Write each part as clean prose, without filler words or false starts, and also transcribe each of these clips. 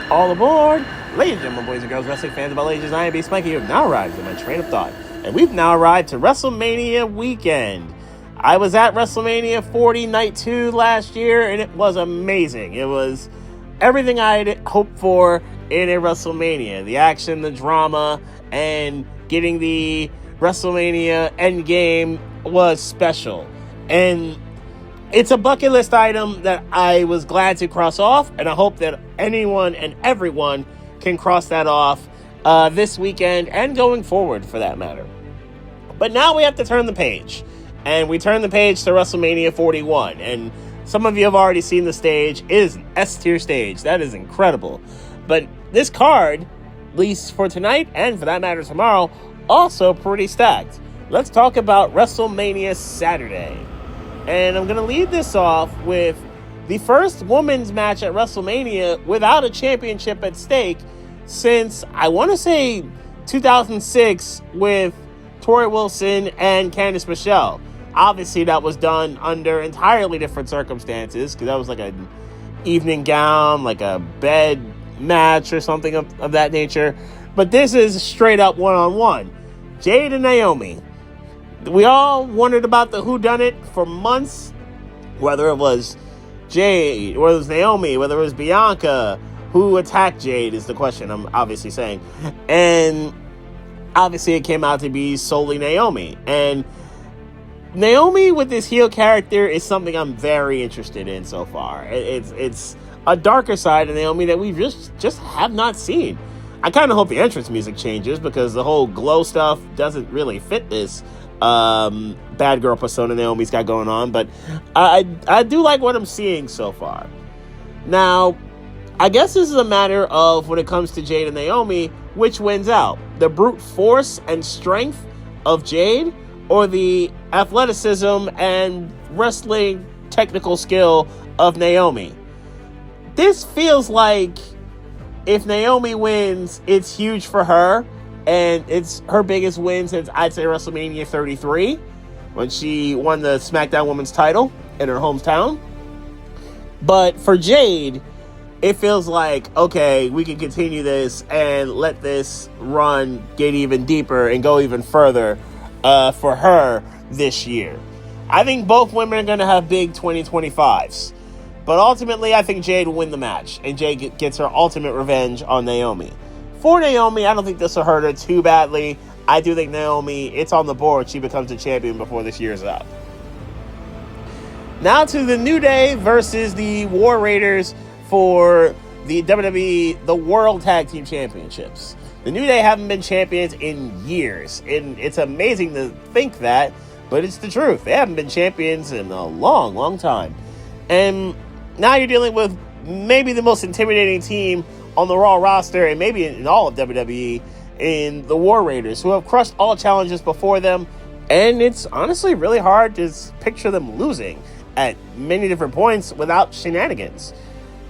All aboard! Ladies and gentlemen, boys and girls, wrestling fans of all ages, I am B. Spanky. You have now arrived at my train of thought. And we've now arrived to WrestleMania weekend. I was at WrestleMania 40 Night 2 last year, and it was amazing. It was everything I had hoped for in a WrestleMania. The action, the drama, and getting the WrestleMania Endgame was special. And it's a bucket list item that I was glad to cross off, and I hope that anyone and everyone can cross that off this weekend and going forward, for that matter. But now we have to turn the page, and we turn the page to WrestleMania 41, and some of you have already seen the stage. It is an S-tier stage. That is incredible. But this card, at least for tonight, and for that matter tomorrow, also pretty stacked. Let's talk about WrestleMania Saturday. And I'm going to lead this off with the first women's match at WrestleMania without a championship at stake since, I want to say, 2006 with Tori Wilson and Candice Michelle. Obviously, that was done under entirely different circumstances because that was like an evening gown, like a bed match or something of that nature. But this is straight up one-on-one. Jade and Naomi. We all wondered about the whodunit for months, whether it was Jade, whether it was Naomi, whether it was Bianca. Who attacked Jade is the question I'm obviously saying. And obviously it came out to be solely Naomi. And Naomi with this heel character is something I'm very interested in so far. It's a darker side of Naomi that we just have not seen. I kind of hope the entrance music changes because the whole glow stuff doesn't really fit this bad girl persona Naomi's got going on, but I do like what I'm seeing so far. Now, I guess this is a matter of, when it comes to Jade and Naomi, which wins out? The brute force and strength of Jade, or the athleticism and wrestling technical skill of Naomi? This feels like if Naomi wins, it's huge for her. And it's her biggest win since, I'd say, WrestleMania 33, when she won the SmackDown Women's title in her hometown. But for Jade, it feels like, okay, we can continue this and let this run get even deeper and go even further for her this year. I think both women are going to have big 2025s. But ultimately, I think Jade will win the match, and Jade gets her ultimate revenge on Naomi. For Naomi, I don't think this will hurt her too badly. I do think Naomi, it's on the board. She becomes a champion before this year's up. Now to the New Day versus the War Raiders for the WWE, the World Tag Team Championships. The New Day haven't been champions in years, and it's amazing to think that, but it's the truth. They haven't been champions in a long, long time. And now you're dealing with maybe the most intimidating team on the Raw roster, and maybe in all of WWE, in the War Raiders, who have crushed all challenges before them, and it's honestly really hard to picture them losing at many different points without shenanigans.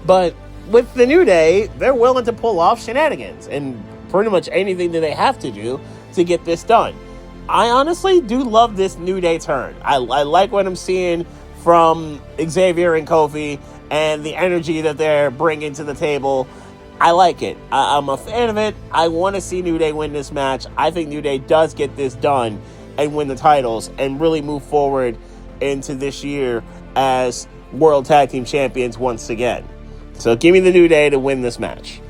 But with the New Day, they're willing to pull off shenanigans, and pretty much anything that they have to do to get this done. I honestly do love this New Day turn. I like what I'm seeing from Xavier and Kofi, and the energy that they're bringing to the table. I like it. I'm a fan of it. I want to see New Day win this match. I think New Day does get this done and win the titles and really move forward into this year as World Tag Team Champions once again. So give me the New Day to win this match.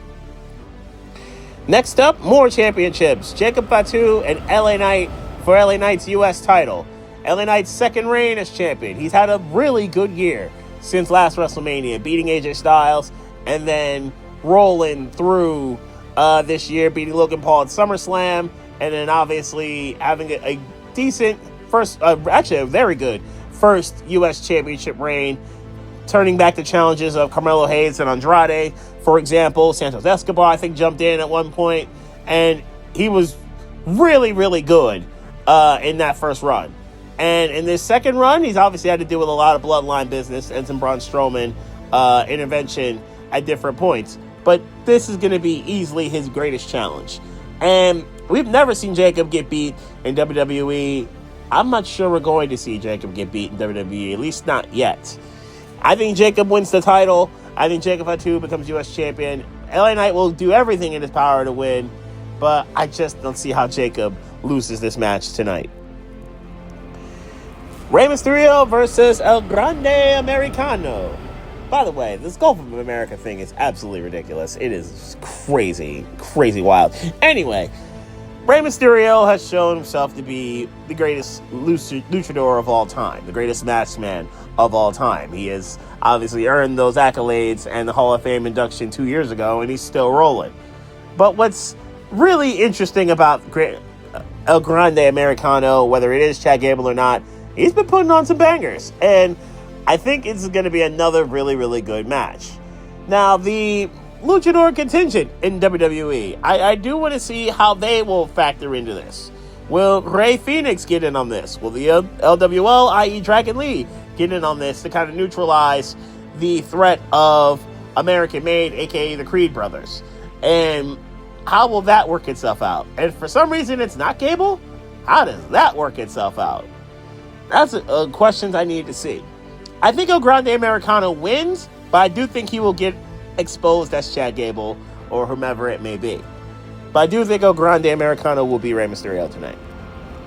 Next up, more championships. Jacob Fatu and LA Knight for LA Knight's U.S. title. LA Knight's second reign as champion. He's had a really good year since last WrestleMania, beating AJ Styles and then rolling through this year, beating Logan Paul at SummerSlam, and then obviously having a decent first, actually a very good first U.S. championship reign, turning back the challenges of Carmelo Hayes and Andrade, for example. Santos Escobar, I think, jumped in at one point, and he was really, really good in that first run. And in this second run, he's obviously had to deal with a lot of bloodline business and some Braun Strowman intervention at different points. But this is going to be easily his greatest challenge. And we've never seen Jacob get beat in WWE. I'm not sure we're going to see Jacob get beat in WWE, at least not yet. I think Jacob wins the title. I think Jacob Fatu becomes U.S. champion. LA Knight will do everything in his power to win, but I just don't see how Jacob loses this match tonight. Rey Mysterio versus El Grande Americano. By the way, this Gulf of America thing is absolutely ridiculous. It is crazy, crazy wild. Anyway, Rey Mysterio has shown himself to be the greatest luchador of all time, the greatest match man of all time. He has obviously earned those accolades and the Hall of Fame induction 2 years ago, and he's still rolling. But what's really interesting about El Grande Americano, whether it is Chad Gable or not, he's been putting on some bangers, and I think it's going to be another really, really good match. Now, the luchador contingent in WWE, I do want to see how they will factor into this. Will Rey Fenix get in on this? Will the LWL, i.e. Dragon Lee, get in on this to kind of neutralize the threat of American Made, aka the Creed brothers? And how will that work itself out? And for some reason it's not Gable? How does that work itself out? That's a questions I need to see. I think El Grande Americano wins, but I do think he will get exposed as Chad Gable or whomever it may be. But I do think El Grande Americano will be Rey Mysterio tonight.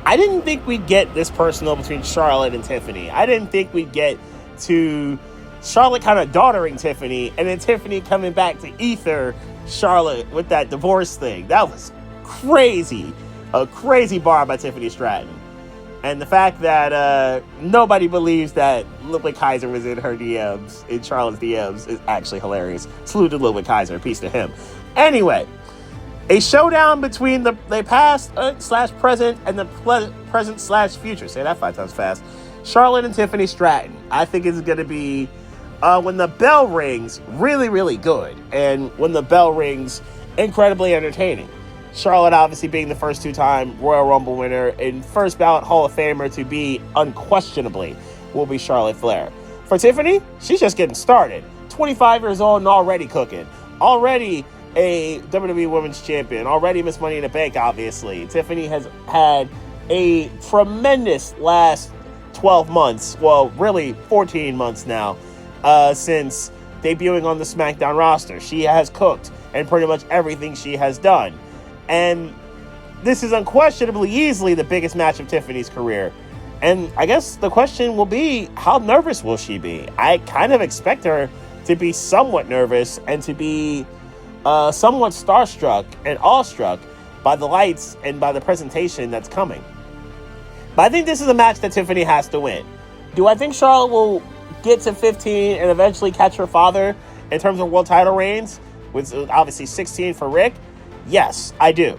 I didn't think we'd get this personal between Charlotte and Tiffany. I didn't think we'd get to Charlotte kind of daughtering Tiffany and then Tiffany coming back to ether Charlotte with that divorce thing. That was crazy. A crazy bar by Tiffany Stratton. And the fact that nobody believes that Ludwig Kaiser was in her DMs, in Charlotte's DMs, is actually hilarious. Salute to Ludwig Kaiser. Peace to him. Anyway, a showdown between the past / present and the present / future. Say that 5 times fast. Charlotte and Tiffany Stratton. I think it's going to be, when the bell rings, really, really good. And when the bell rings, incredibly entertaining. Charlotte obviously being the first 2-time Royal Rumble winner and first ballot Hall of Famer to be unquestionably will be Charlotte Flair. For Tiffany, she's just getting started. 25 years old and already cooking. Already a WWE Women's Champion. Already Miss Money in the Bank, obviously. Tiffany has had a tremendous last 12 months. Well, really 14 months now since debuting on the SmackDown roster. She has cooked in pretty much everything she has done. And this is unquestionably easily the biggest match of Tiffany's career. And I guess the question will be, how nervous will she be? I kind of expect her to be somewhat nervous and to be somewhat starstruck and awestruck by the lights and by the presentation that's coming. But I think this is a match that Tiffany has to win. Do I think Charlotte will get to 15 and eventually catch her father in terms of world title reigns, with obviously 16 for Rick? Yes, I do.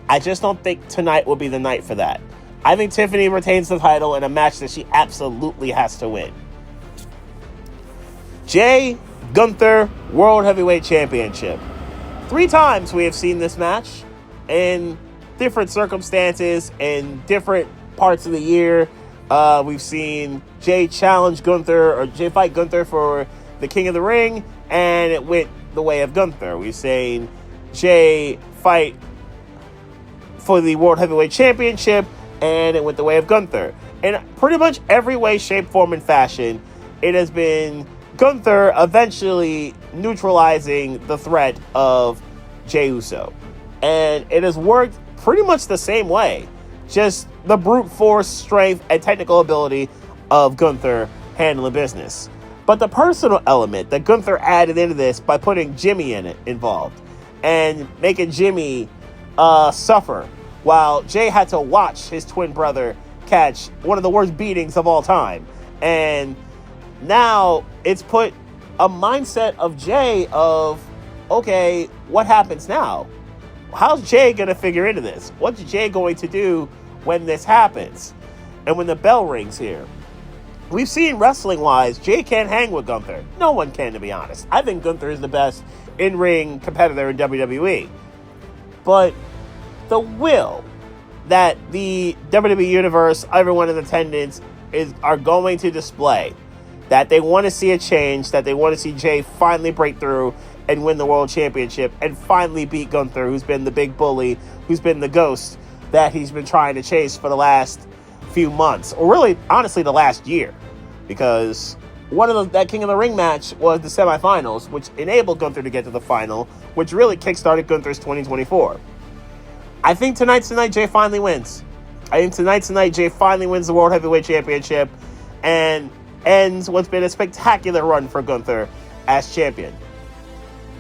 I just don't think tonight will be the night for that. I think Tiffany retains the title in a match that she absolutely has to win. Jay Gunther World Heavyweight Championship. 3 times we have seen this match in different circumstances in different parts of the year. We've seen Jay challenge Gunther, or Jay fight Gunther for the King of the Ring, and it went the way of Gunther. We've seen Jay fight for the World Heavyweight Championship, and it went the way of Gunther. In pretty much every way, shape, form, and fashion, it has been Gunther eventually neutralizing the threat of Jey Uso. And it has worked pretty much the same way. Just the brute force, strength, and technical ability of Gunther handling business. But the personal element that Gunther added into this by putting Jimmy involved. And making Jimmy suffer while Jay had to watch his twin brother catch one of the worst beatings of all time. And now it's put a mindset of Jay of, okay, what happens now? How's Jay going to figure into this? What's Jay going to do when this happens? And when the bell rings here? We've seen wrestling-wise, Jay can't hang with Gunther. No one can, to be honest. I think Gunther is the best in-ring competitor in WWE. But the will that the WWE Universe, everyone in attendance, are going to display, that they want to see a change, that they want to see Jay finally break through and win the World Championship and finally beat Gunther, who's been the big bully, who's been the ghost that he's been trying to chase for the last few months, or really, honestly, the last year. Because one of that King of the Ring match was the semifinals, which enabled Gunther to get to the final, which really kickstarted Gunther's 2024. I think tonight's the night Jay finally wins. I think tonight's the night Jay finally wins the World Heavyweight Championship and ends what's been a spectacular run for Gunther as champion.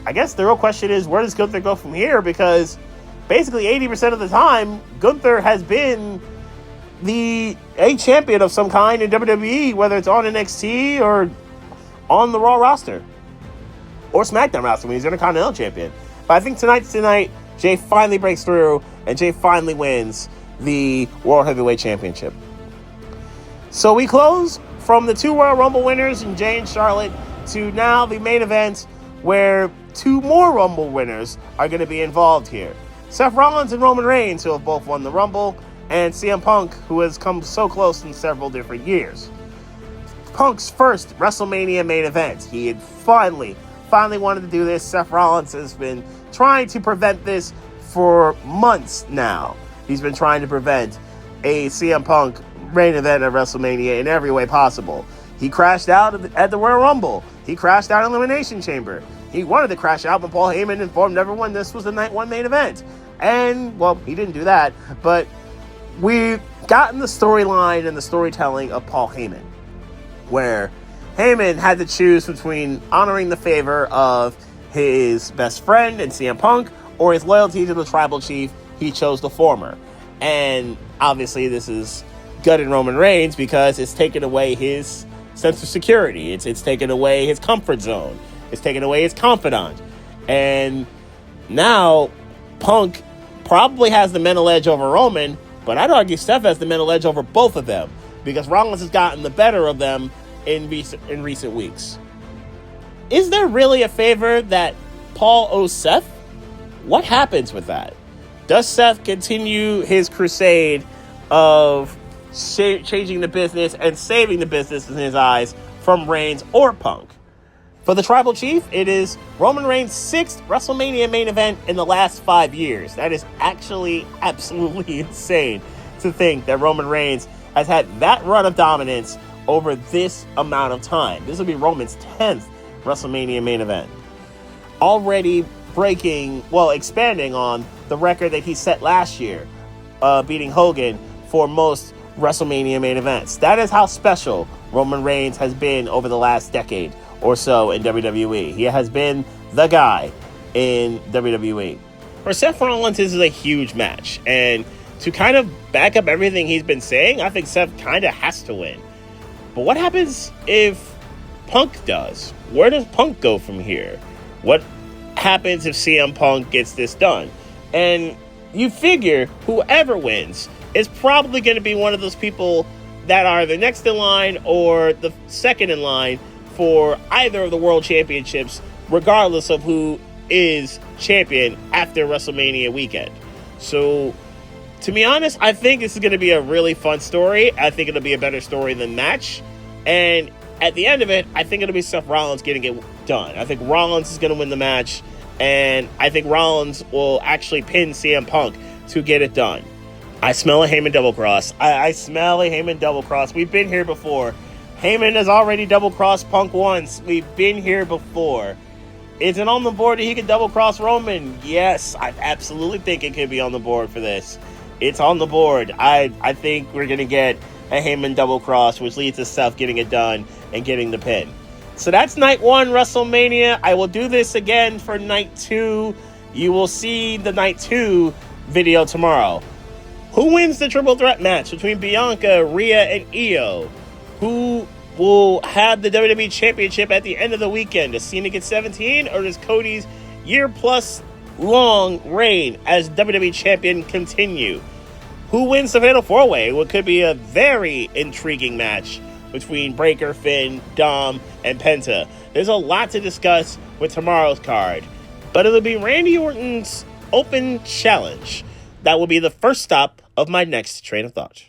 I guess the real question is, where does Gunther go from here? Because basically 80% of the time, Gunther has been a champion of some kind in WWE, whether it's on NXT or on the Raw roster or SmackDown roster when he's Intercontinental Champion. But I think tonight's the night Jay finally breaks through and Jay finally wins the World Heavyweight Championship. So we close from the 2 Royal Rumble winners in Jay and Charlotte to now the main event where 2 more Rumble winners are going to be involved here. Seth Rollins and Roman Reigns, who have both won the Rumble, and CM Punk, who has come so close in several different years. Punk's first WrestleMania main event. He had finally wanted to do this. Seth Rollins has been trying to prevent this for months now. He's been trying to prevent a CM Punk main event at WrestleMania in every way possible. He crashed out at the Royal Rumble. He crashed out in Elimination Chamber. He wanted to crash out when Paul Heyman informed everyone this was the night 1 main event. And, well, he didn't do that, but we've gotten the storyline and the storytelling of Paul Heyman, where Heyman had to choose between honoring the favor of his best friend and CM Punk or his loyalty to the tribal chief. He chose the former. And obviously this is gutting Roman Reigns because it's taken away his sense of security. It's taken away his comfort zone. It's taken away his confidant. And now Punk probably has the mental edge over Roman, but I'd argue Seth has the mental edge over both of them because Rollins has gotten the better of them in recent weeks. Is there really a favor that Paul owes Seth? What happens with that? Does Seth continue his crusade of changing the business and saving the business in his eyes from Reigns or Punk? For the Tribal Chief, it is Roman Reigns' 6th WrestleMania main event in the last 5 years. That is actually absolutely insane to think that Roman Reigns has had that run of dominance over this amount of time. This will be Roman's 10th WrestleMania main event. Already expanding on the record that he set last year, beating Hogan for most WrestleMania main events. That is how special Roman Reigns has been over the last decade or so in WWE. He has been the guy in WWE. For Seth Rollins, this is a huge match. And to kind of back up everything he's been saying, I think Seth kind of has to win. But what happens if Punk does? Where does Punk go from here? What happens if CM Punk gets this done? And you figure whoever wins is probably going to be one of those people that are the next in line or the second in line for either of the world championships, regardless of who is champion after WrestleMania weekend. So, to be honest, I think this is going to be a really fun story. I think it'll be a better story than match. And at the end of it, I think it'll be Seth Rollins getting it done. I think Rollins is going to win the match. And I think Rollins will actually pin CM Punk to get it done. I smell a Heyman double cross. I smell a Heyman double cross. We've been here before. Heyman has already double-crossed Punk once. We've been here before. Is it on the board that he could double-cross Roman? Yes, I absolutely think it could be on the board for this. It's on the board. I think we're going to get a Heyman double-cross, which leads to Seth getting it done and getting the pin. So that's night 1, WrestleMania. I will do this again for night 2. You will see the night 2 video tomorrow. Who wins the triple threat match between Bianca, Rhea, and Io? Who will have the WWE Championship at the end of the weekend? Does Cena get 17, or does Cody's year-plus long reign as WWE Champion continue? Who wins the Fatal 4-Way? What could be a very intriguing match between Breakker, Finn, Dom, and Penta. There's a lot to discuss with tomorrow's card, but it'll be Randy Orton's Open Challenge. That will be the first stop of my next train of thought.